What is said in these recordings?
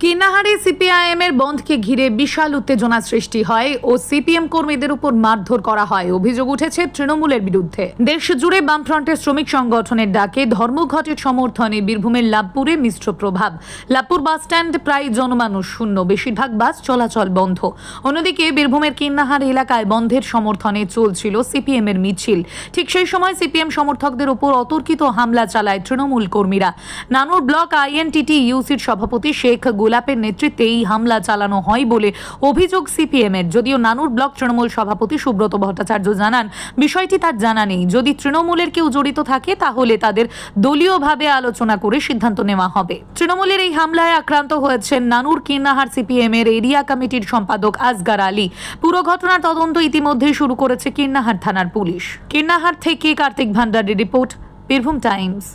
কিন্নাহারে CPIM এর বন্ধকে ঘিরে বিশাল উত্তেজনা সৃষ্টি হয় ও সিপিএম কর্মীদের উপর মারধর করা হয়। অভিযোগ উঠেছে তৃণমূলের বিরুদ্ধে। দেশ জুড়ে বামফ্রন্টের শ্রমিক সংগঠনের ডাকে ধর্মঘটের সমর্থনে বীরভূমের লাভপুরে মিশ্র প্রভাব। লাভপুর বাস স্ট্যান্ড প্রায় জনমানুষ শূন্য, বেশিরভাগ বাস চলাচল বন্ধ। অন্যদিকে বীরভূমের কিন্নাহার এলাকায় বন্ধের সমর্থনে চলছিল সিপিএম এর মিছিল। ঠিক সেই সময় সিপিএম সমর্থকদের উপর অতর্কিত হামলা চালায় তৃণমূল কর্মীরা। নানুর ব্লক আইএনটিটি ইউসির সভাপতি শেখ গোলাপের নেতৃত্বে এই হামলা চালানো হয় বলে অভিযোগ সিপিএম এর। যদিও নানুর ব্লক তৃণমূল সভাপতি সুব্রত ভট্টাচার্য জানান, বিষয়টি তার জানা নেই। যদি তৃণমূলের কেউ জড়িত থাকে তাহলে তাদের দলীয়ভাবে আলোচনা করে সিদ্ধান্ত নেওয়া হবে। তৃণমূলের এই হামলায় আক্রান্ত হয়েছেন নানুর কিন্নাহার সিপিএম এর এরিয়া কমিটির সম্পাদক আসগার আলী। পুরো ঘটনার তদন্ত ইতিমধ্যেই শুরু করেছে কিন্নাহার থানার পুলিশ। কিন্নাহার থেকে কার্তিক ভান্ডারের রিপোর্ট, বীরভূম টাইমস।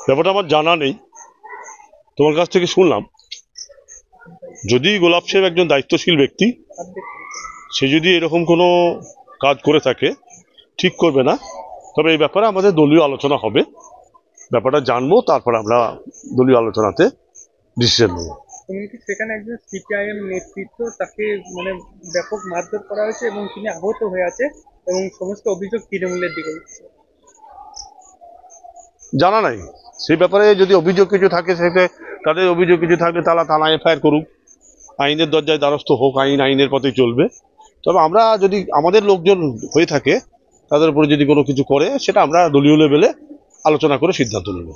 ব্যাপারটা আমার জানা নেই, তোমার কাছ থেকে শুনলাম। যদি গোলাপ সাহেব একজন দায়িত্বশীল ব্যক্তি, সে যদি এরকম কোনো কাজ করে থাকে, ঠিক করবে না। তবে এই ব্যাপারে আমাদের দলীয় আলোচনা হবে, ব্যাপারটা জানবো, তারপর আমরা দলীয় আলোচনাতে ডিসিশন নেব। সেখানে একজন সিপিআইএম নেতৃত্ব, তাকে ব্যাপক মারধর করা হয়েছে এবং তিনি আহত হয়ে আছে এবং সমস্ত অভিযোগ তৃণমূলের দিকে উঠছে। জানা নাই সেই ব্যাপারে। যদি অভিযোগ কিছু থাকে, সেটা তাদের অভিযোগ কিছু থাকলে তারা থানা এফআইআর করুক, আইনের দরজায় দ্বারস্থ হোক, আইনের পথে চলবে। তবে আমরা যদি আমাদের লোকজন হয়ে থাকে, তাদের উপরে যদি কোনো কিছু করে, সেটা আমরা দলীয় লেভেলে আলোচনা করে সিদ্ধান্ত নেব।